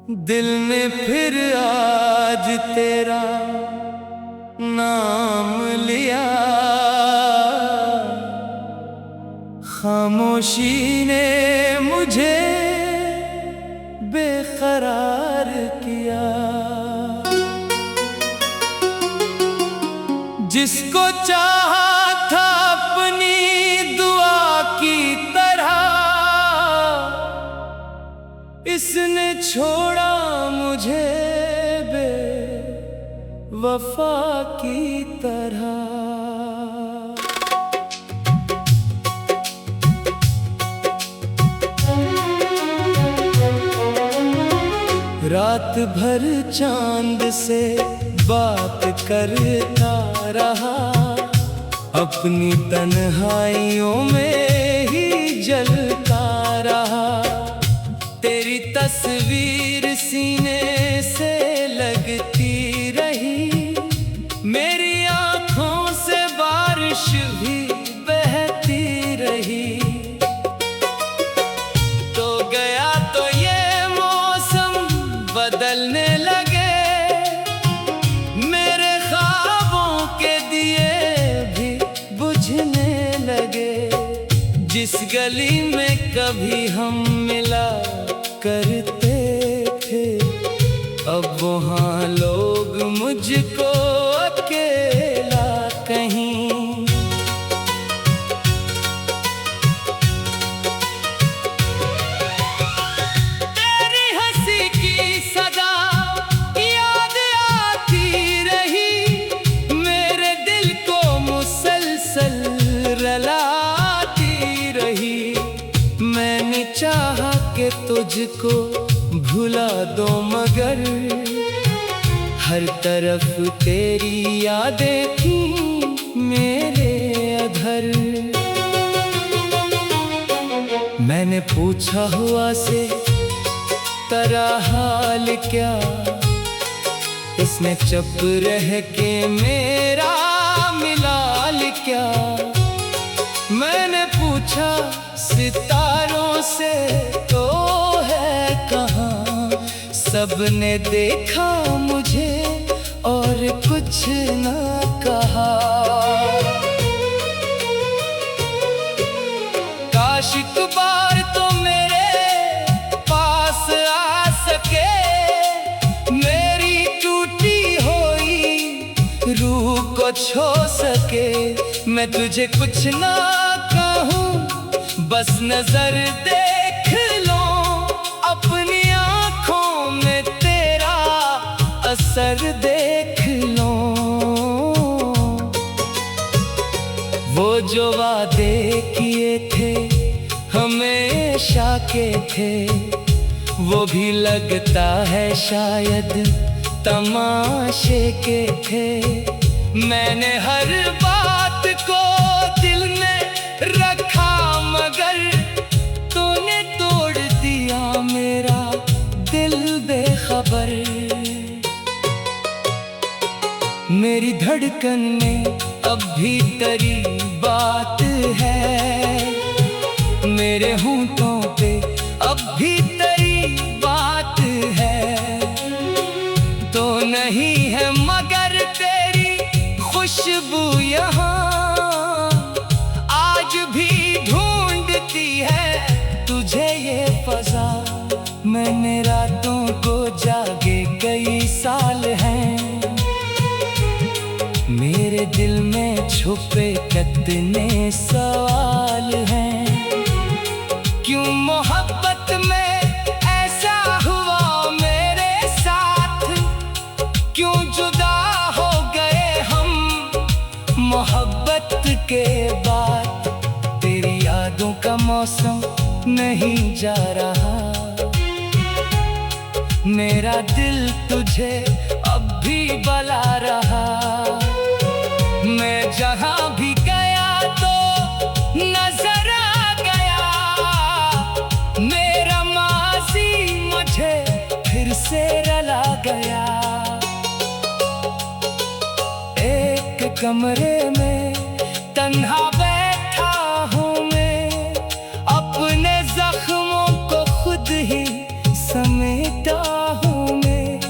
दिल ने फिर आज तेरा नाम लिया, खामोशी ने मुझे बेकरार किया। जिसको चाहा था अपनी दुआ की तरह, इसने छोड़ा मुझे बेवफा की तरह। रात भर चांद से बात करता रहा, अपनी तन्हाइयों में ही जलता रहा। तेरी तस्वीर सीने से लगती रही, मेरी आंखों से बारिश भी बहती रही। तो गया तो ये मौसम बदलने लगे, मेरे ख्वाबों के दिए भी बुझने लगे। जिस गली में कभी हम मिला करते थे, अब वहाँ लोग मुझको अकेला कहीं। तेरी हंसी की सदा याद आती रही, मेरे दिल को मुसलसल रुलाती रही। मैंने चाहा कि तुझको भुला दो, मगर हर तरफ तेरी यादें थी मेरे अधर। मैंने पूछा हुआ से तेरा हाल क्या, इसने चुप रह के मेरा मिलाल क्या। मैंने पूछा सितारों से तो है कहाँ, सबने देखा मुझे और कुछ न कहा। काश एक बार तो मेरे पास आ सके, मेरी टूटी हुई रूह को छू सके। मैं तुझे कुछ ना कहूँ, बस नजर देख लो, अपनी आंखों में तेरा असर देख लो। वो जो वादे किए थे हमेशा के थे, वो भी लगता है शायद तमाशे के थे। मैंने हर बात को दिल में रखा, मगर तूने तोड़ दिया मेरा दिल बेखबर। मेरी धड़कन में अब भी तेरी बात है, मेरे होंठों पे अब भी तेरी बात है। तो नहीं है मगर तेरी खुशबू यहाँ, आज भी ढूंढती है तुझे ये फजा। मैंने रातों को जागे कई साल हैं, मेरे दिल में छुपे कितने सवाल हैं। क्यों मोहब्बत में ऐसा हुआ मेरे साथ, क्यों जुदा हो गए हम मोहब्बत के बाद। तेरी यादों का मौसम नहीं जा रहा, मेरा दिल तुझे अब भी बुला रहा। मैं जहाँ भी गया तो नजर आ गया, मेरा माज़ी मुझे फिर से रुला गया। एक कमरे में तन्हा बैठा हूँ मैं, अपने जख्मों को खुद ही समेटा हूँ मैं।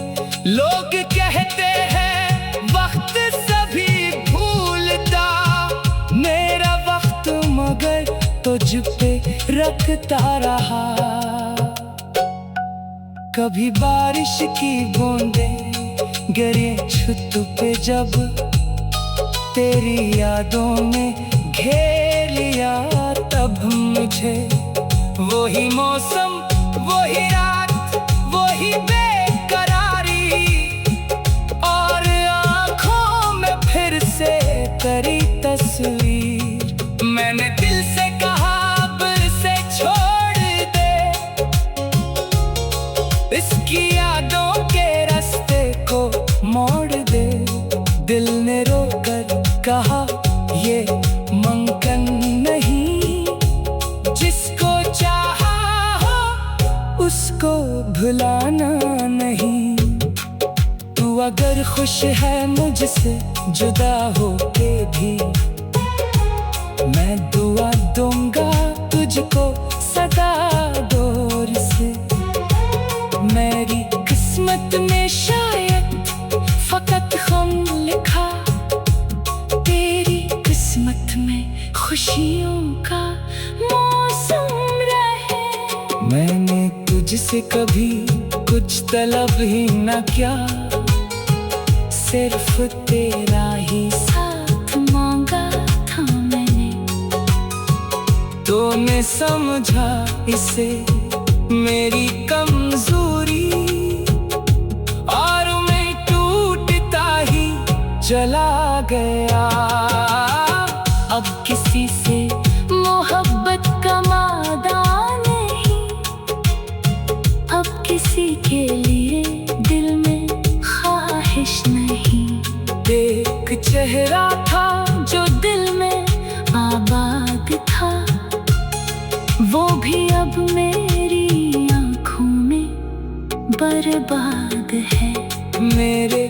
लोग कहते हैं वक्त सभी भूलता, मेरा वक्त मगर तुझ पे रखता रहा। कभी बारिश की बूंदें गिरे छत पे, जब तेरी यादों में घेर लिया तब मुझे। वही मौसम, वही रात, वही बेकरारी, और आँखों में फिर से तेरी तस्वीर। मैंने दिल से कहा अब से छोड़ दे, इसकी यादों के रास्ते को मोड़ दे। दिल ने रोकर कहा ये मुमकिन नहीं, जिसको चाहा हो उसको भुलाना नहीं। तू अगर खुश है मुझसे जुदा होके भी, मैं दुआ दूंगा तुझको सदा दौर से। मेरी किस्मत में शायद फकत गम लिखा, तेरी किस्मत में खुशियों का मौसम रहे। मैंने तुझसे कभी कुछ तलब ही न किया, सिर्फ तेरा ही साथ मांगा था मैंने। तूने समझा इसे मेरी कमजोरी, और मैं टूटता ही चला गया। अब किसी से मोहब्बत का वादा नहीं, अब किसी के लिए दिल में ख्वाहिश नहीं। एक चेहरा था जो दिल में आबाद था, वो भी अब मेरी आँखों में बर्बाद है। मेरे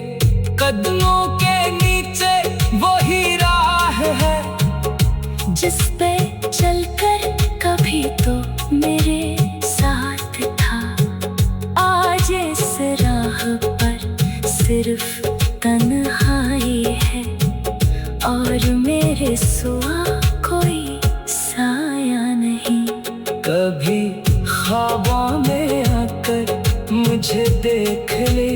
कदमों के नीचे वही राह है, जिस पे चलकर कभी तो मेरे साथ था। आज इस राह पर सिर्फ तन्हाई है, और मेरे सिवा कोई साया नहीं। कभी ख्वाबों में आकर मुझे देख ले,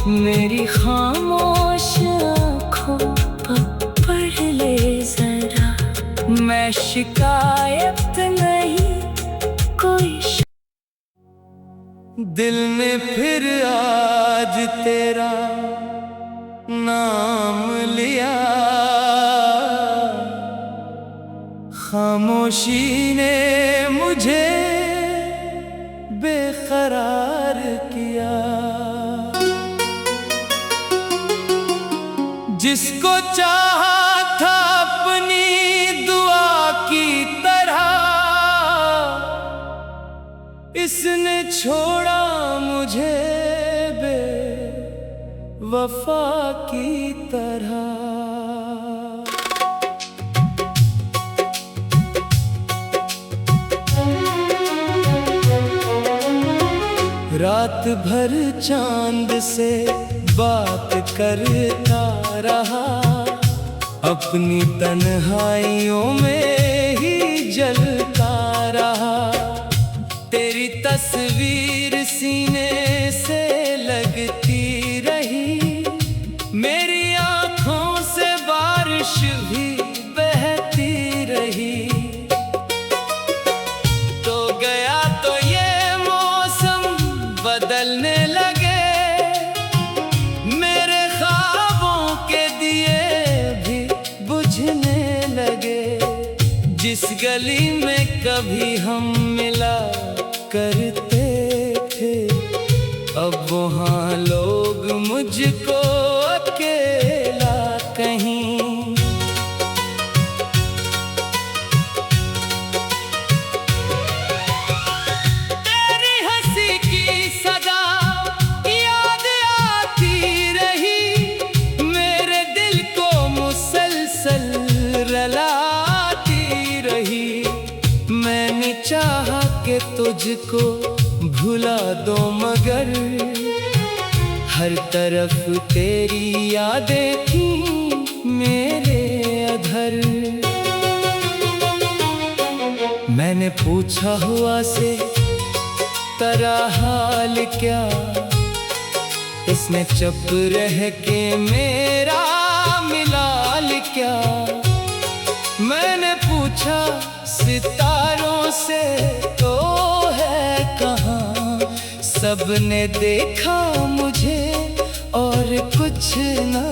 मेरी खामोश आँखों पर पढ़ ले जरा। मैं शिकायत नहीं कोई दिल ने फिर आज तेरा नाम लिया, खामोशी ने मुझे बेकरार किया। जिसको चाहा था अपनी दुआ की तरह, इसने छोड़ा मुझे बेवफा की तरह। रात भर चांद से बात करता रहा, अपनी तन्हाइयों में ही जलता रहा। तेरी तस्वीर सीने से लगती रही, मेरी आँखों से बारिश भी बहती रही। तो गया तो ये मौसम बदलने लगे, मेरे ख्वाबों के दिए भी बुझने लगे। जिस गली में कभी हम मिला करते थे, अब वहाँ लोग मुझको अकेला कहीं। तेरी हंसी की सदा याद आती रही, मेरे दिल को मुसलसल रलाती रही। मैंने चाहा कि तुझको भुला दो मगर हर तरफ तेरी यादें थी मेरे अधर। मैंने पूछा हुआ से तेरा हाल क्या, इसने चुप रह के मेरा मिलाल क्या। मैंने पूछा सितारों से तो है कहाँ, सबने देखा मुझे और कुछ न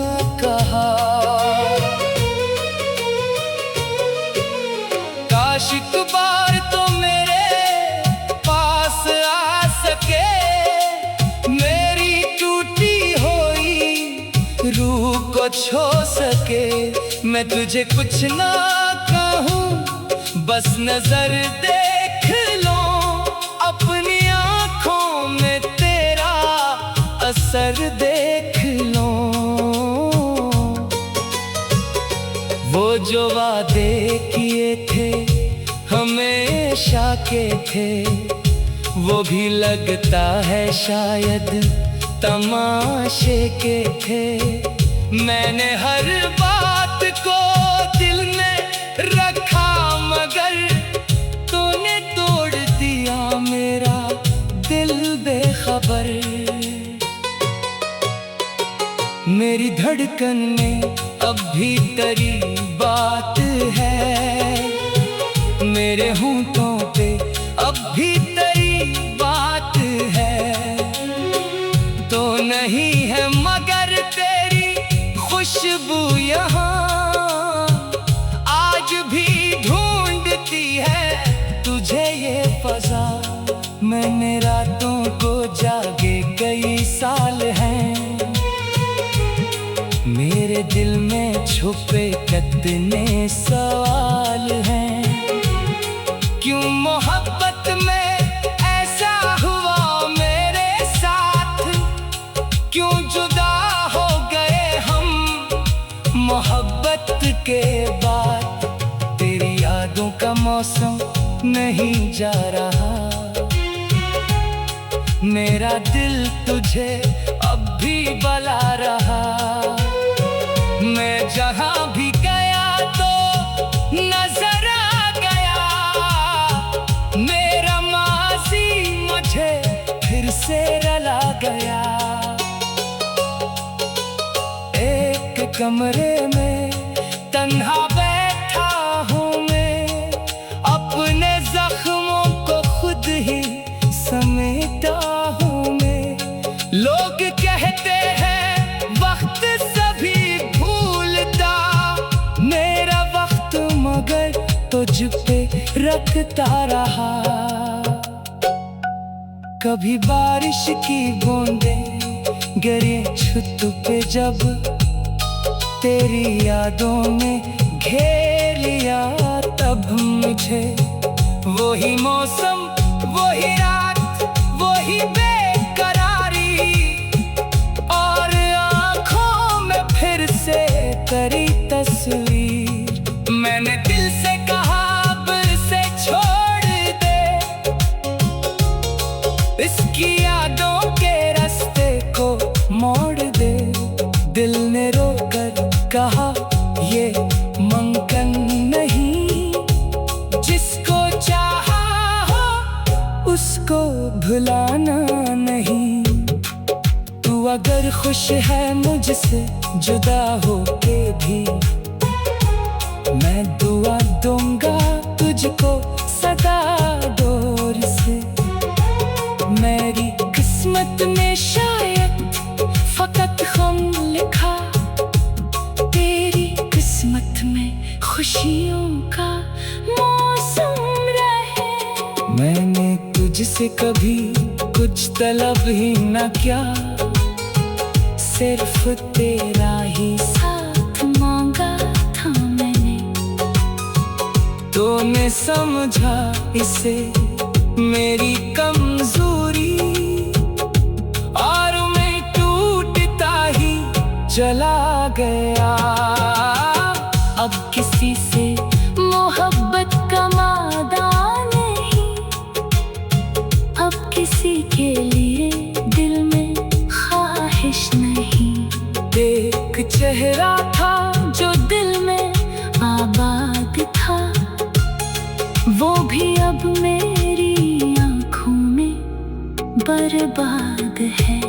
कहा। काश एक बार तो मेरे पास आ सके, मेरी टूटी हुई रूह को छू सके। मैं तुझे कुछ ना कहूँ, बस नजर देख लो, अपनी आँखों में तेरा असर देख लो। वो जो वादे किए थे हमेशा के थे, वो भी लगता है शायद तमाशे के थे। मैंने हर बात को दिल में रखा मगर तूने तोड़ दिया मेरा दिल बेखबर। मेरी धड़कन में अब भी तेरी बात है, मेरे होंठों पे अब भी तेरी बात है। तो नहीं है मगर तेरी खुशबू यहाँ, आज भी ढूंढती है तुझे ये फजा। मैंने रातों को जागे कई साल हैं, मेरे दिल में छुपे कितने सवाल हैं। क्यों मोहब्बत में ऐसा हुआ मेरे साथ, क्यों जुदा हो गए हम मोहब्बत के बाद। तेरी यादों का मौसम नहीं जा रहा, मेरा दिल तुझे अब भी बुला रहा। मैं जहाँ भी गया तो नजर आ गया, मेरा माज़ी मुझे फिर से रुला गया। एक कमरे में तन्हा बैठा हूँ मैं, अपने जख्मों को खुद ही समेटा हूँ मैं। लोग कहते हैं वक्त सभी भूलता, मेरा वक्त मगर तुझ पे रखता रहा। कभी बारिश की बूंदें गिरे छत पे जब, तेरी यादों में घेर लिया तब मुझे। वही मौसम, वही रात, वही बेकरारी, और आँखों में फिर से तेरी तस्वीर। मैंने दिल से कहा अब से छोड़ दे, इसकी यादों के रास्ते को मोड़ दे। दिल ने रोकर कहा ये मुमकिन नहीं, जिसको चाहा हो उसको भुलाना नहीं। तू अगर खुश है मुझसे जुदा होके भी, मैं दुआ दूंगा तुझको सदा दौर से। मेरी किस्मत में शायद फकत गम लिखा, तेरी किस्मत में खुशियों का मौसम रहे। मैंने तुझसे कभी कुछ तलब ही न किया, सिर्फ तेरा ही साथ मांगा था मैंने। तूने समझा इसे मेरी कमजोरी, और मैं टूटता ही चला गया। अब किसी से मोहब्बत का वादा नहीं, अब किसी के लिए दिल में ख्वाहिश नहीं। एक चेहरा था जो दिल में आबाद था, वो भी अब मेरी आँखों में बर्बाद है।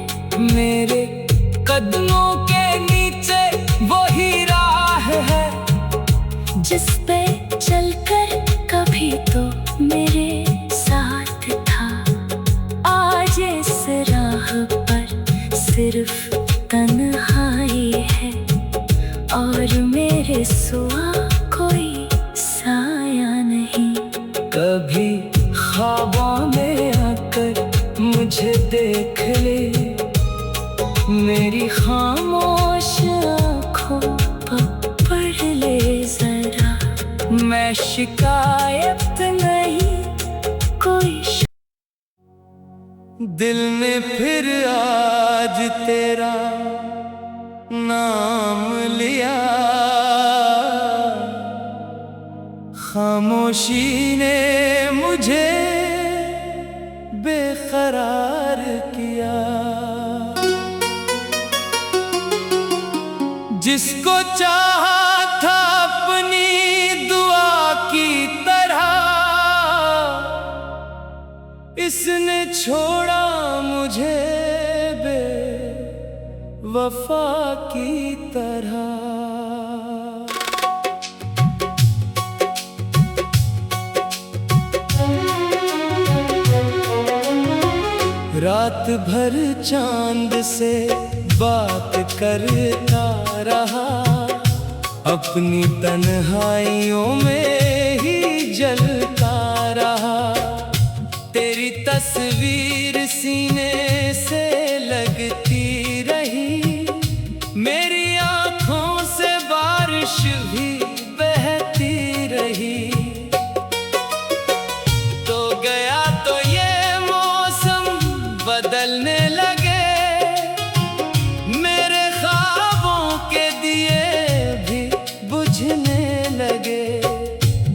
मेरे कदमों के नीचे वही राह है, जिस पे चलकर कभी तो मेरे साथ था। आज इस राह पर सिर्फ तन्हाई है, और मेरे सिवा कोई साया नहीं। कभी ख्वाबों में आकर मुझे देख ले, मेरी खामोश आँखों पर पढ़ ले जरा। मैं शिकायत नहीं कोई दिल ने फिर आज तेरा नाम लिया, खामोशी ने मुझे बेकरार किया। जिसको चाहा था अपनी दुआ की तरह, इसने छोड़ा मुझे बेवफा की तरह। रात भर चांद से बात करता रहा, अपनी तन्हाइयों में ही जलता रहा। तेरी तस्वीर सीने से लगती रही, मेरी आँखों से बारिश भी बहती रही। तो गया तो ये मौसम बदलने लगे, मेरे ख्वाबों के दिए भी बुझने लगे।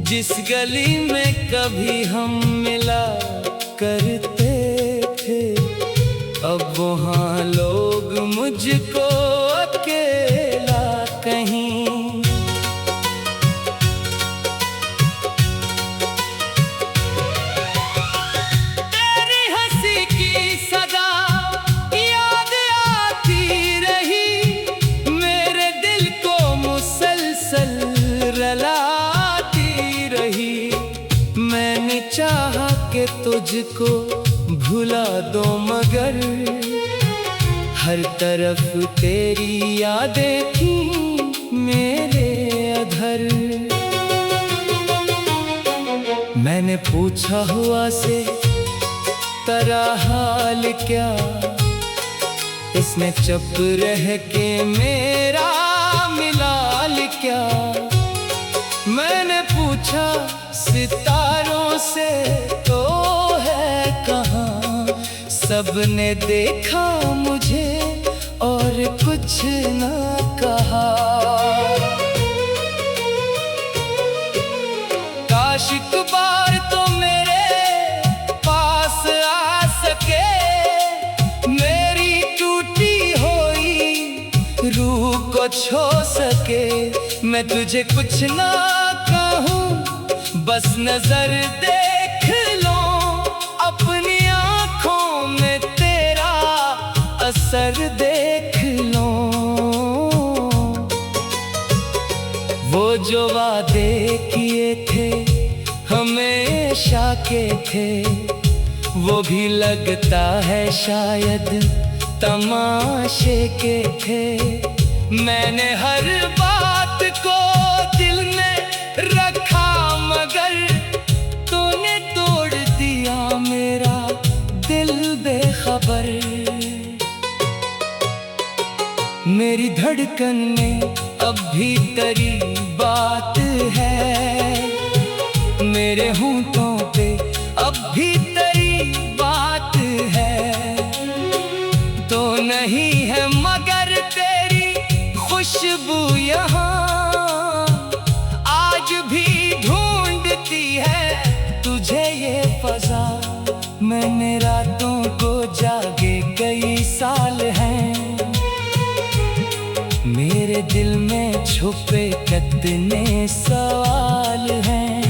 जिस गली में कभी हम मिला करते थे, अब वहाँ लोग मुझको अकेला कहीं। तेरी हंसी की सदा याद आती रही, मेरे दिल को मुसलसल रुलाती रही। मैंने चाहा कि तुझको भुला दो, मगर हर तरफ तेरी यादें थी मेरे अधर। मैंने पूछा हुआ से तेरा हाल क्या, इसने चुप रह के मेरा मिलाल क्या। मैंने पूछा सितारों से तो है कहाँ, सबने देखा मुझे और कुछ न कहा। काश एक बार तो मेरे पास आ सके, मेरी टूटी हुई रूह को छू सके। मैं तुझे कुछ ना कहूँ, बस नजर देख लो, अपनी आँखों में तेरा असर देख लो। वो जो वादे किए थे हमेशा के थे, वो भी लगता है शायद तमाशे के थे। मैंने हर बात को दिल में रखा, मगर तूने तोड़ दिया मेरा दिल बेखबर। मेरी धड़कन में अब भी तेरी बात है, मेरे होंठों पे अब भी तेरी बात है। तो नहीं है मगर तेरी खुशबू यहाँ, आज भी ढूंढती है तुझे ये फजा। मैंने रातों को दिल में छुपे कितने सवाल हैं।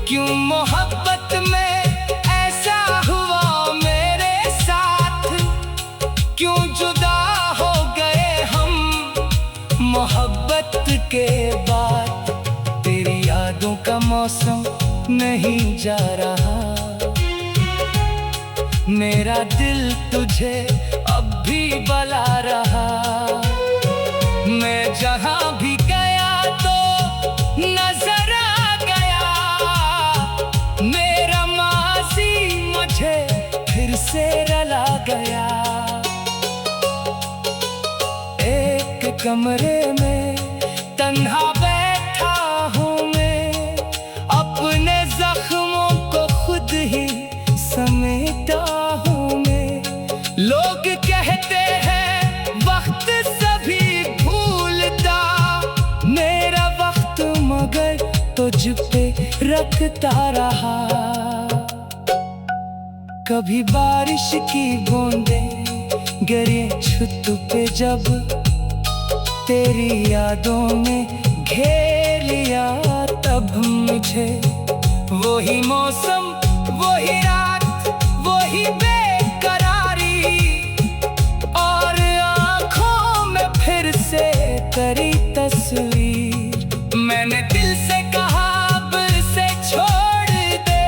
क्यों मोहब्बत में ऐसा हुआ मेरे साथ, क्यों जुदा हो गए हम मोहब्बत के बाद। तेरी यादों का मौसम नहीं जा रहा, मेरा दिल तुझे अब भी बुला रहा। मैं जहां भी गया तो नजर आ गया, मेरा माज़ी मुझे फिर से रुला गया। एक कमरे में तन्हा बैठा हूँ मैं, अपने जख्मों को खुद ही समेटा हूँ मैं। लोग कहते हैं वक्त सभी भूलता, मेरा वक्त मगर तुझ पे रखता रहा। कभी बारिश की बूंदें गिरे छत पे, जब तेरी यादों ने घेर लिया तब मुझे। वही मौसम, वही रात, वही बेकरारी, और आँखों में फिर से तेरी तस्वीर। मैंने दिल से कहा अब से छोड़ दे,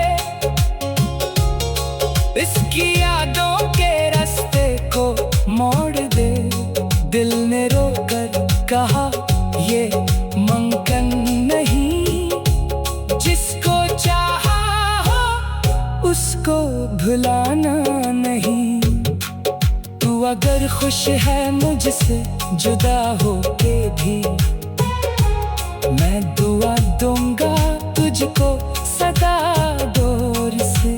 इसकी यादों के रास्ते को मोड़ दे। दिल ने रोकर कहा ये मुमकिन नहीं, जिसको चाहा हो उसको भुलाना नहीं। तू अगर खुश है मुझसे जुदा होके भी, मैं दुआ दूंगा तुझको सदा दौर से।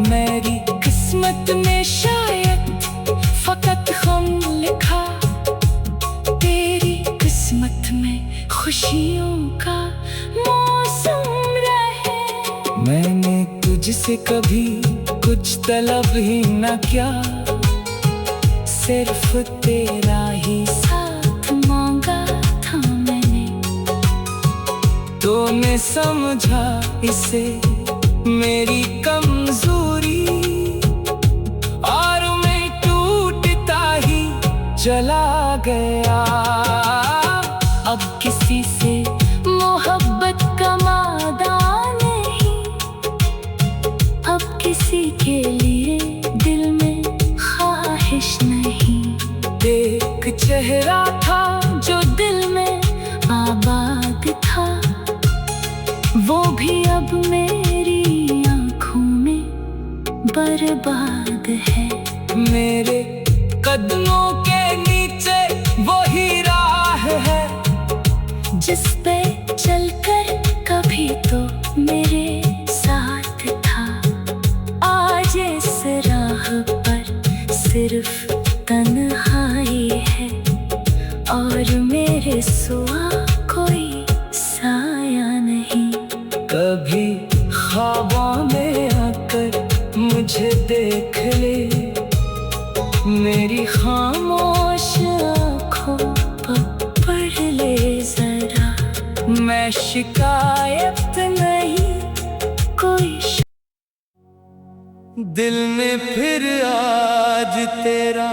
मेरी किस्मत में शायद फकत गम लिखा, तेरी किस्मत में खुशियों का मौसम रहे। मैंने तुझसे कभी कुछ तलब ही न किया, सिर्फ तेरा ही साथ मांगा था मैंने। तूने समझा इसे मेरी कमजोरी, और मैं टूटता ही चला गया। अब किसी से मोहब्बत का वादा नहीं, अब किसी के लिए दिल में ख्वाहिश नहीं। एक चेहरा था जो दिल में आबाद था, वो भी अब मेरी आँखों में बर्बाद है। मेरे कदमों के नीचे वही राह है, जिस पे चलकर कभी तो मेरे साथ था। आज इस राह पर सिर्फ तन्हाई है, और मेरे सिवा कोई साया नहीं। कभी ख्वाबों में आकर मुझे देख ले, मेरी खामोश आँखों पर पढ़ ले जरा। मैं शिकायत नहीं कोई दिल ने फिर आज तेरा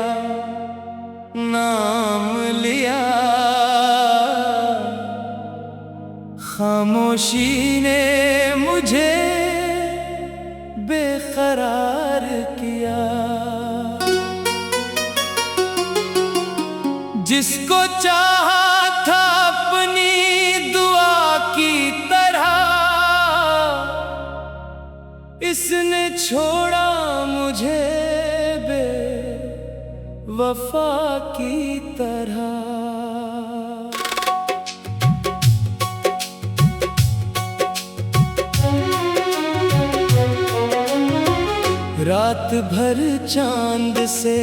नाम लिया, खामोशी ने मुझे बेकरार किया। जिसको चाहा था अपनी दुआ की तरह, इसने छोड़ा मुझे बेवफा की तरह। रात भर चांद से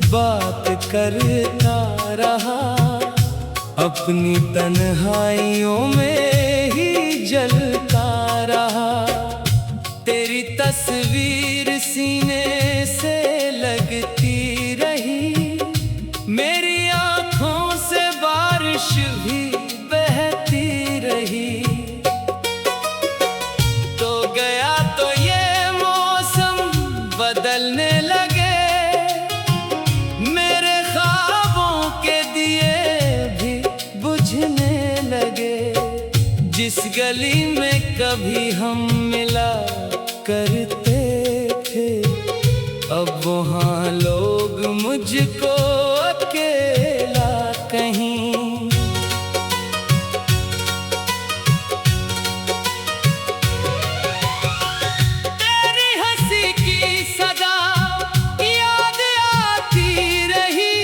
बात करता रहा, अपनी तन्हाइयों में ही जलता रहा। तेरी तस्वीर सीने से लगती रही, मेरी आँखों से जलने लगे, मेरे ख्वाबों के दिए भी बुझने लगे। जिस गली में कभी हम मिला करते थे, अब वहाँ लोग मुझको अकेला कहीं। तेरी हंसी की सदा याद आती रही,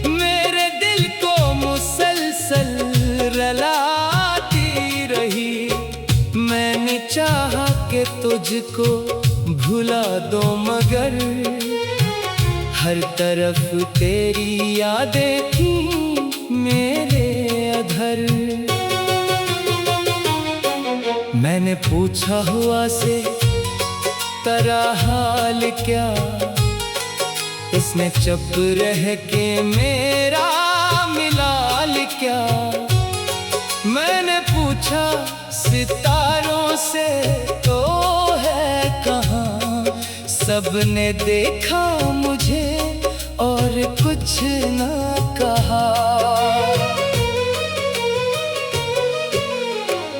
मेरे दिल को मुसलसल रुलाती रही। मैंने चाहा कि तुझको भुला दो, मगर हर तरफ तेरी यादें थी मेरे अधर। मैंने पूछा हुआ से तेरा हाल क्या, इसने चुप रह के मेरा मिलाल क्या। मैंने पूछा सितारों से तो है कहाँ, सबने देखा मुझे और कुछ न कहा।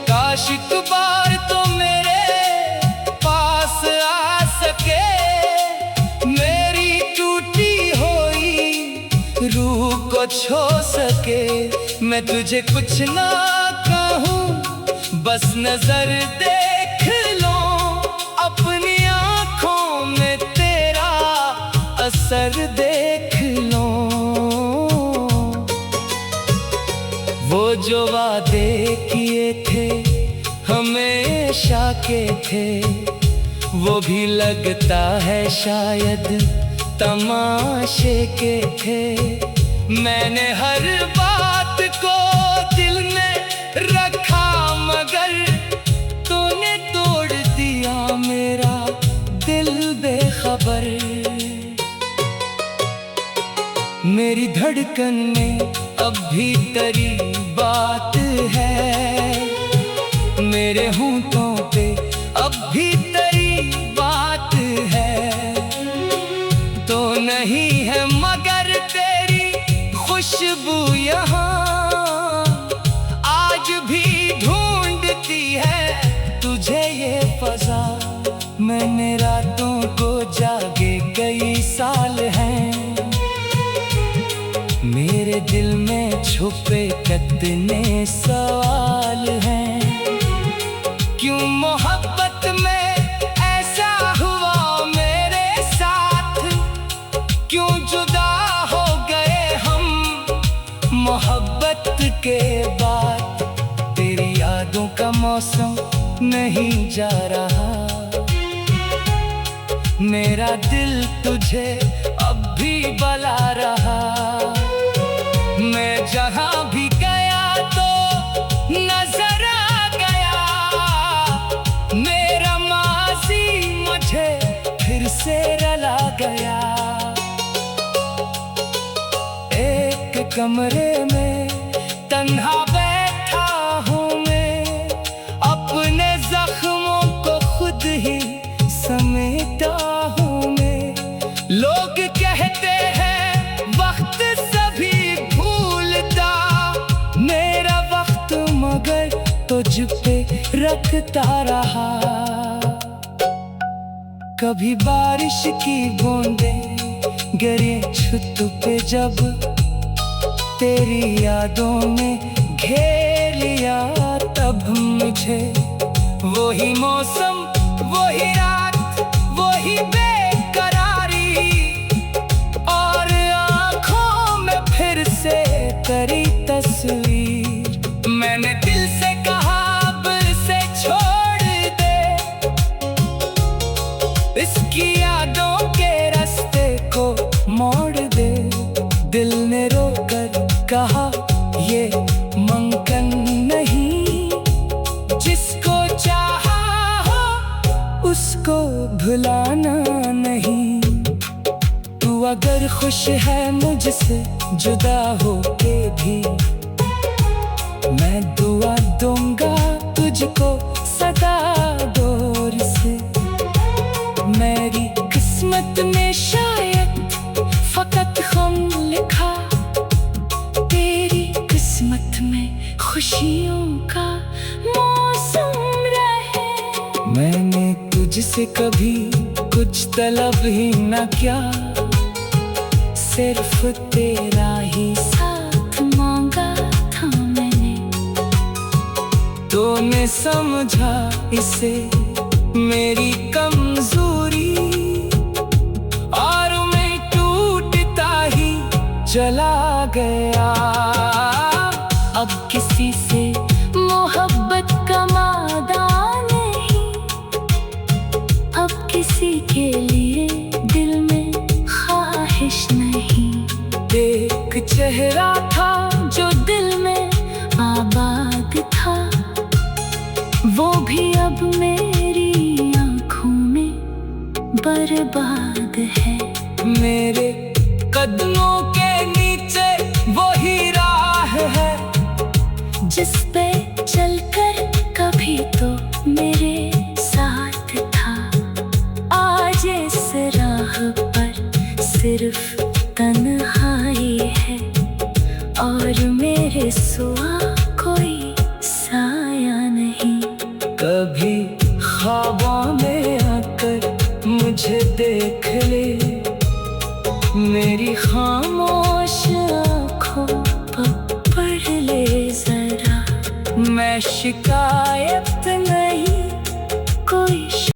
काश एक बार तो मेरे पास आ सके, मेरी टूटी हुई रूह को छू सके। मैं तुझे कुछ ना कहूँ, बस नजर देख लो, अपनी आँखों में तेरा असर देख लो। वो जो वादे किए थे हमेशा के थे, वो भी लगता है शायद तमाशे के थे। मैंने हर बात को दिल में रखा, मगर तूने तोड़ दिया मेरा दिल बेखबर। मेरी धड़कन में अब भी तेरी बात है, मेरे होंठों पे अब भी तेरी बात है। तो नहीं है मगर तेरी खुशबू यहाँ, आज भी ढूंढती है तुझे ये फजा। मैंने रातों को जागे कई साल हैं, मेरे दिल में छुपे कितने सवाल हैं। क्यों मोहब्बत में ऐसा हुआ मेरे साथ, क्यों जुदा हो गए हम मोहब्बत के बाद। तेरी यादों का मौसम नहीं जा रहा, मेरा दिल तुझे अब भी बुला रहा। मैं जहाँ भी गया तो नजर आ गया, मेरा माज़ी मुझे फिर से रुला गया। एक कमरे में तन्हा बैठा हूँ मैं, अपने जख्मों को खुद ही समेटा हूँ मैं। लोग कहते हैं वक्त सभी भूलता, मेरा वक्त मगर तुझ पे रखता रहा। कभी बारिश की बूंदें गिरे छत पे, जब तेरी यादों में घेर लिया तब मुझे। वही मौसम, वही रात, वही बेकरारी, और आँखों में फिर से तेरी तस्वीर। मैंने दिल से कहा अब से छोड़ दे, इसकी यादों के रास्ते को मोड़ दे। दिल ने रोकर कहा ये मुमकिन नहीं, जिसको चाहा हो उसको भुलाना नहीं। तू अगर खुश है मुझसे जुदा होके भी, मैं दुआ दूंगा तुझको सदा दौर से। मेरी किस्मत किस्मत ने शायद फकत गम लिखा, तेरी किस्मत में खुशियों का मौसम रहे। मैंने तुझसे कभी कुछ तलब ही न किया, सिर्फ तेरा ही साथ मांगा था मैंने। तूने समझा इसे मेरी कमजोरी, और मैं टूटता ही चला गया। अब किसी से मोहब्बत का वादा नहीं, अब किसी के लिए दिल में ख्वाहिश नहीं। एक चेहरा था जो दिल में आबाद था, वो भी अब मेरी आंखों में बर्बाद है। मेरे कदमों के नीचे वही राह है, जिस पे चलकर कभी तो मेरे साथ था। आज इस राह पर सिर्फ तन्हाई है, और मेरे सिवा कोई साया नहीं। कभी ख्वाबों में आकर मुझे देख ले, मेरी खामोश आँखों पर पढ़ ले जरा। मैं शिकायत